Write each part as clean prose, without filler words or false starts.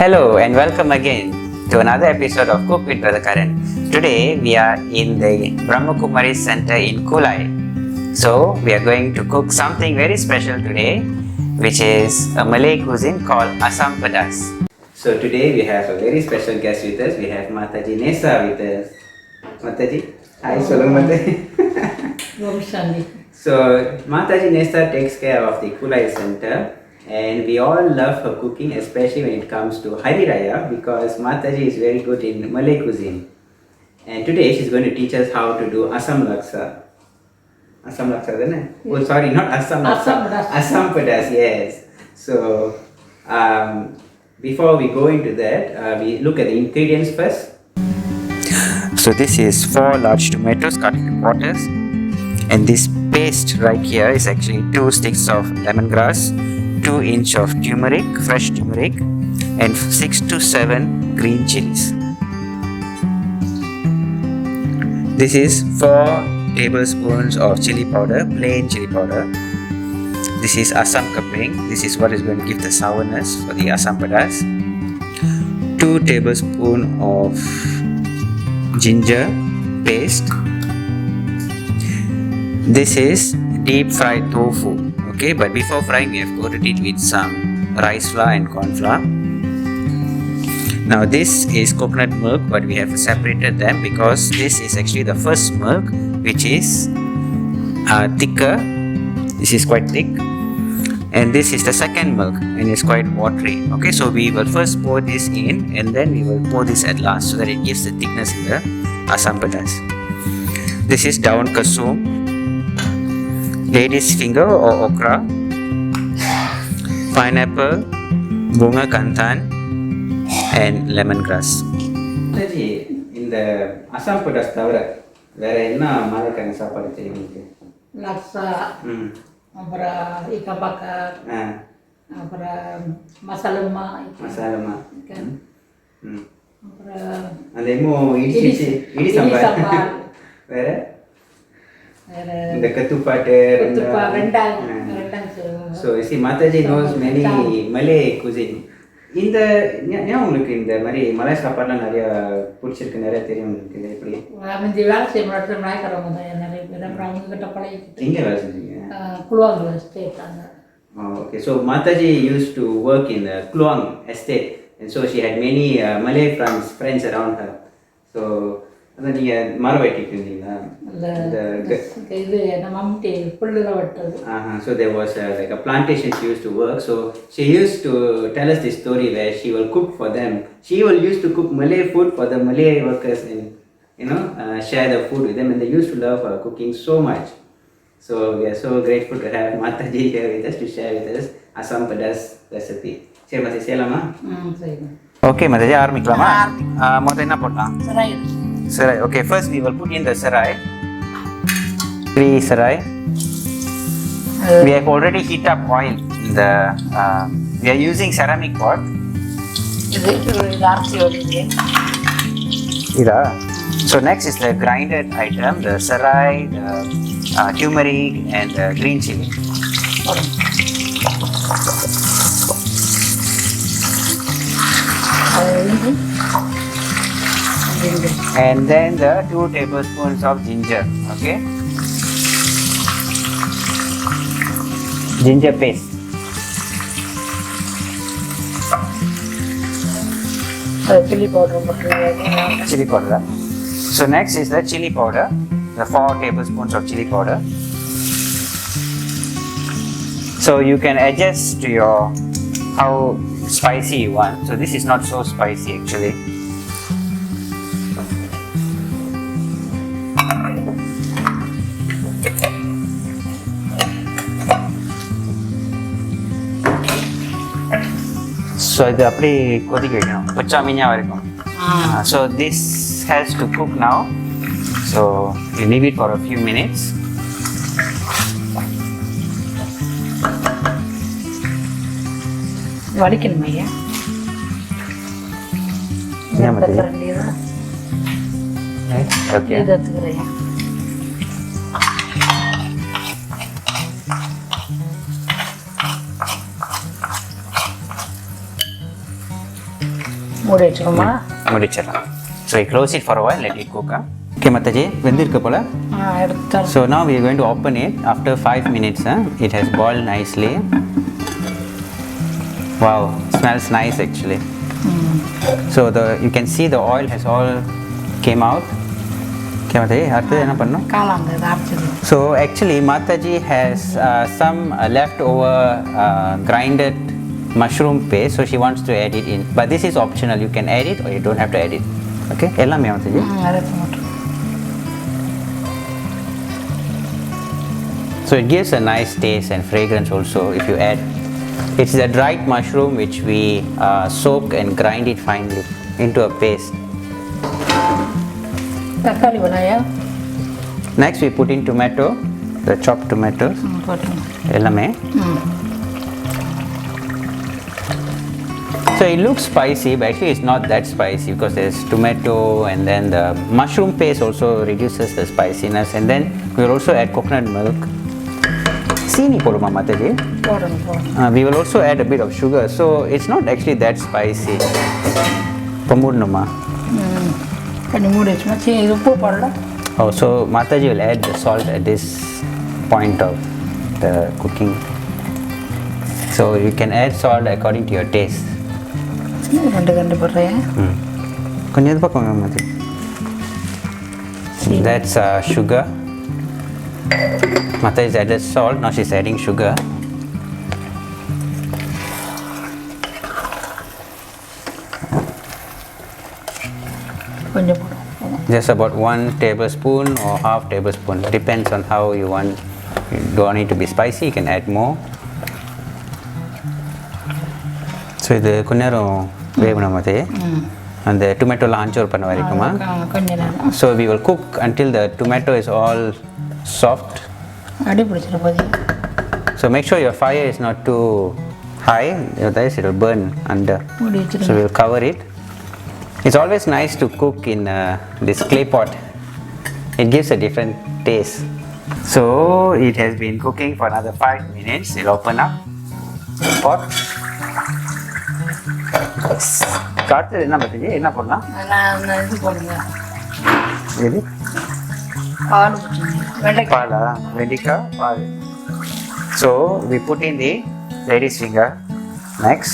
Hello and welcome again to another episode of Cook with Bro.Karan. Today we are in the Brahmakumari Center in Kulai. So we are going to cook something very special today, which is a Malay cuisine called Asam Pedas. So today we have a very special guest with us. We have Mataji Nesa with us. Mataji, hi, Solong Mataji. So Mataji Nesa takes care of the Kulai Center. And we all love her cooking, especially when it comes to Hari Raya, because Mataji is very good in Malay cuisine. And today she's going to teach us how to do Asam Laksa. Asam Laksa, isn't it? Yes. Oh, sorry, not Asam Laksa. Asam Pedas, yes. So, before we go into that, we look at the ingredients first. So this is 4 large tomatoes cut into quarters. And this paste right here is actually 2 sticks of lemongrass, 2 inch of turmeric, fresh turmeric, and 6 to 7 green chilies. This is 4 tablespoons of chili powder, plain chili powder. This is asam keping. This is what is going to give the sourness for the asam pedas. 2 tablespoons of ginger paste. This is deep fried tofu. Okay, but before frying, we have coated it with some rice flour and corn flour. Now this is coconut milk, but we have separated them because this is actually the first milk, which is thicker. This is quite thick, and this is the second milk, and it's quite watery. Okay, so we will first pour this in, and then we will pour this at last, so that it gives the thickness in the asam pedas. This is daun kesum, lady's finger or okra, pineapple, bunga kantan, and lemongrass. In the Asam Pedas tavara, வேற என்ன மாதிரியான சாப்பாடு தெரியும் உங்களுக்கு? Laksa, அப்புறம் ikan bakar, அப்புறம் மசாலமா kan, அப்புறம் அந்த இடி சாம்பார் வேற the ketupat rendang. So you see, Mataji knows many Malay cuisine. இந்த உங்களுக்கு இந்த மாதிரி மலை சாப்பாடுலாம் நிறைய பிடிச்சிருக்கு, நிறைய தெரியும் உங்களுக்கு எப்படி? முந்தி வேலை செய்ய மாட்டேன் நாய்க்கறவங்க தான் நிறைய பேர். அப்புறம் அவங்க கிட்ட பழகிட்டு எங்கே வேலை செஞ்சீங்க? குளுவாங்க ஸ்டேட் அங்கே. Okay, so Mataji used to work in the Kluang estate, and so she had many Malay friends around her. So அதான் நீங்கள் மரம் வெட்டிட்டு இருந்தீங்களா? இது நம்ம அம்மிட்டி புல்லுல வெட்டுறது. So there was like a plantation she used to work. So she used to tell us this story where she will cook for them. She will used to cook Malay food for the Malay workers and share the food with them, and they used to love her cooking so much. So we are so grateful to have Mataji here with us to share with us Asam Pedas recipe. சரி மதி செய்யலாமா? சரி. Okay Mataji, ஆரம்பிக்கலாமா? முதல்ல என்ன போடலாம்? Sarai. Okay, first we will put in the sarai. 3 sarai. We have already heat up oil in the. We are using ceramic pot. So next is the grinded item: the sarai, the turmeric, and the green chili. And then the 2 tablespoons of ginger, okay? Ginger paste. Chili powder. Chili powder. So next is the chili powder, the 4 tablespoons of chili powder. So you can adjust to your how spicy you want. So this is not so spicy actually. So இது அப்படி கொதிக்க வைக்கணும், பச்சை மீனா வரைக்கும். So this has to cook now. So you leave it for a few minutes. வடிக்கணுமா ஐயா? Okay. இது எடுத்துக்கிறேன். மூடி வச்சுக்கோமா முடிச்சிடலாம். So we close it for a while, let it cook. Okay Mataji, வெந்திருக்கு போல. எடுத்து So now we are going to open it after 5 minutes. It has boiled nicely. Wow, smells nice actually. So you can see the oil has all came out. Okay Mataji, அடுத்து என்ன பண்ணணும்? காளான் இதை அரைச்சிடு. So actually Mataji has some leftover grinded mushroom paste, so she wants to add it in. But this is optional, you can add it or you don't have to add it. Okay, எல்லாமே Mataji. அரைச்சி மட்டும். So it gives a nice taste and fragrance also if you add. It's the dried mushroom which we soak and grind it finely into a paste. தக்காளி வடையா? Next we put in tomato, the chopped tomatoes. போட்டு. எல்லாமே. So it looks spicy, but actually it's not that spicy because there's tomato and then the mushroom paste also reduces the spiciness, and then we will also add coconut milk. Seeni poduma Mataji. போடணும். We will also add a bit of sugar, so it's not actually that spicy. Pamudnuma. கொஞ்சம் மூடி வச்சுமா. சரி இது உப்பு போடல. Oh, so Mataji will add the salt at this point of the cooking. So you can add salt according to your taste. ரெண்டு கண்டு போடுறேன். கொஞ்சம் இது பக்கம் Mataji. That's sugar. Mataji has added salt, now she's adding sugar. கொஞ்சம் போடுவோம். Just about 1 tablespoon or half tablespoon, depends on how you want. You don't need to be spicy, you can add more. So இது கொஞ்ச நேரம் வேகணும் Mataji. அந்த டொமேட்டோலாம் அஞ்சோர் பண்ண வரைக்குமா? கொஞ்சம் நேரம். So we will cook until the tomato is all soft. அடி பிடிச்சிட போதே. So make sure your fire is not too high, otherwise it will burn under. மூடி வச்சிருங்க. So we will cover it. It's always nice to cook in this clay pot. It gives a different taste. So it has been cooking for another 5 minutes. It'll open up the pot. அடுத்தது என்ன Mataji? என்ன பண்ணலாம்? நான் இது போடுங்க. இது பால் ஊற்றுங்க. வெண்டைக்காய். பாலா? வெண்டைக்காய் பால். So we put in the lady's finger. Next.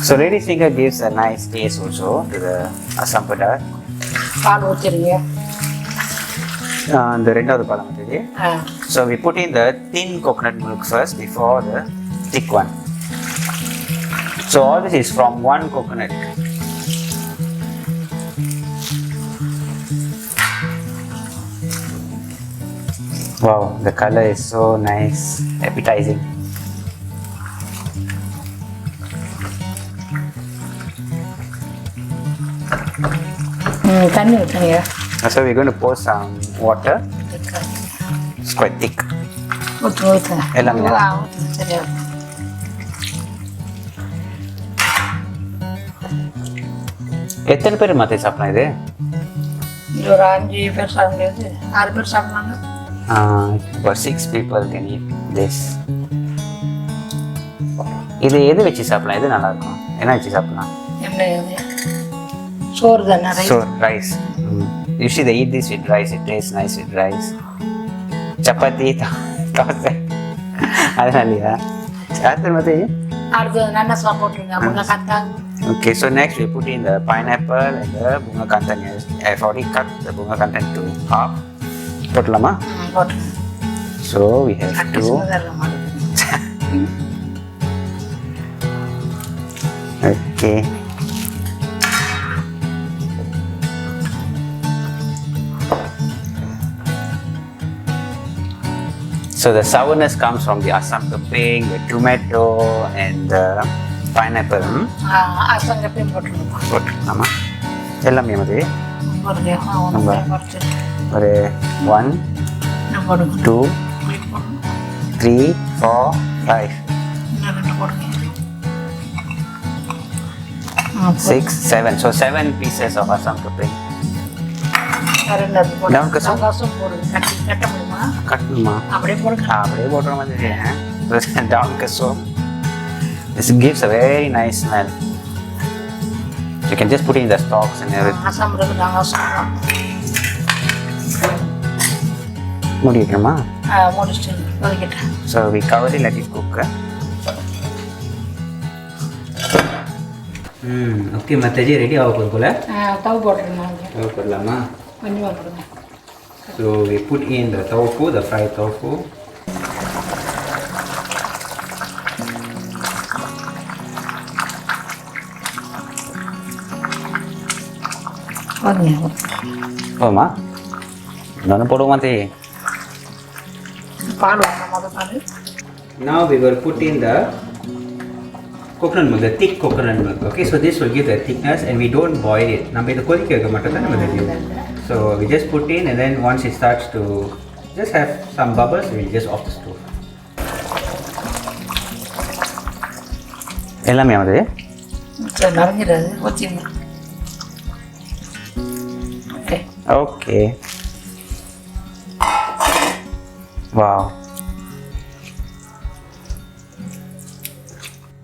So lady's finger gives a nice taste also to the Asam Pedas. பால் ஊற்றிடுங்க. The ரெண்டாவது பாலம் Mataji. So we put in the thin coconut milk first before the thick one. So all this is from one coconut. Wow, the color is so nice, appetizing. தண்ணி ஊற்றுங்க. So we're going to pour some water. It's quite thick. ஊற்றுங்க. எல்லாமே. ஊற்றுங்க. சரியா. எத்தனை பேர் Mataji சாப்பிடலாம் இது? இது ஒரு 5 பேர் சாப்பிட முடியாது. 6 பேர் சாப்பிடலாங்க. For 6 people can eat this. இது எது வச்சு சாப்பிடலாம்? இது நல்லா இருக்கும். என்ன வச்சு சாப்பிடலாம்? என்ன இது? சோறு தானே rice. So rice. Usually they eat this with rice. It tastes nice with rice. Chapati, dosa. அதனாலயா? அடுத்து Mataji? அடுத்து நன்னாசா போட்டுருங்க. முன்ன கத்தா. Okay, so next we put in the pineapple and the bunga kantan. I've already cut the bunga kantan to half. போட்டுலாமா? போட்டுருங்க. So we have to. Okay. So the sourness comes from the asam pedas, the tomato and the pineapple. அசங்கப்பையும் போட்டுருங்க. போட்டுலாமா? எல்லாமே Mataji. போடுங்க. நம்ம ஒரு 1, 2, 3, 4, 5, 6, 7. So 7 pieces of asam pedas. Daun kesum? Langsung போடு கட்ட முடியுமா கட்டணுமா? அப்படியே போடுங்க அப்படியே போடுற மாதிரி. Daun kesum. This gives a very nice smell. You can just put in the stalks and everything. Assam இருக்கு நாங்கள் சொல்கிறோம் மூடி வைக்கணுமா? முடிச்சுட்டு ஒதுக்கிட்டேன் So we cover it, let it cook. Okay, Mataji, ready ஆக போல? தவு போட்டுருங்க தவு போடலாமா? கொஞ்சமாக போடுங்க So we put in the tofu, the fried tofu. போதுமா? இன்னொன்று போடுவோமா தே? பால் வாங்க முதல் பால் Now we will put in the coconut milk, the thick coconut milk. Okay, so this will give the thickness and we don't boil it. நம்ம இதை கொதிக்க வைக்க மாட்டோம் தான் நம்ம இதை. So we just put in and then once it starts to just have some bubbles, we just off the stove. எல்லாமே வந்து சரி நிறைஞ்சிடாது ஊற்றிங்க ஓகே ஓகே வாவ்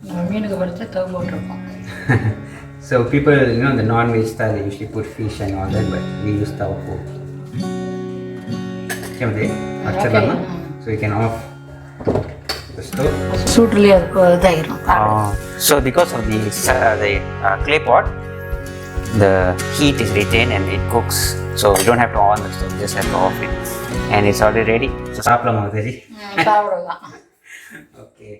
நம்ம மீனுக்கு படித்து தவு போட்டிருக்கோம் So people, you know, the non-veg style, they usually put fish and all that, but we use tofu. Okay, so we can off the stove. சூட்டுலேயே அதுக்கு இதாகிடும் So because of the clay pot, the heat is retained and it cooks. So we don't have to on the stove, just have to off it. And it's already ready. So சாப்பிடலாமா Mataji? சாப்பிடலாம் Okay.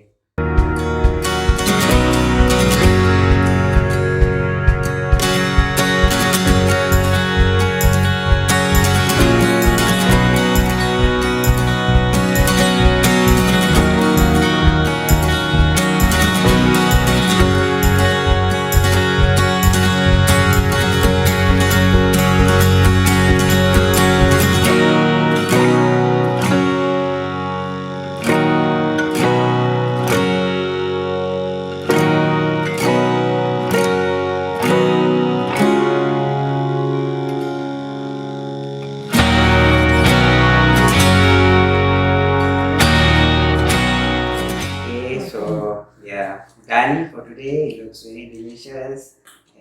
Done for today. It looks very delicious.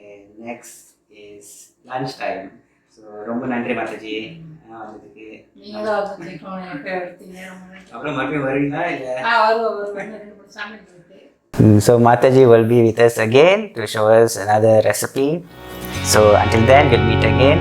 And next is lunch time. So ரொம்ப நன்றி மாதாஜி வந்ததுக்கு. நீங்க தான் வந்து சீக்கிரம் எனக்கு எடுத்தீங்க அப்புறம் மறுபடியும் வருவீங்களா இல்ல? வருவேன் 2 சாமி இருக்கு. So Mataji will be with us again to show us another recipe. So until then we'll meet again.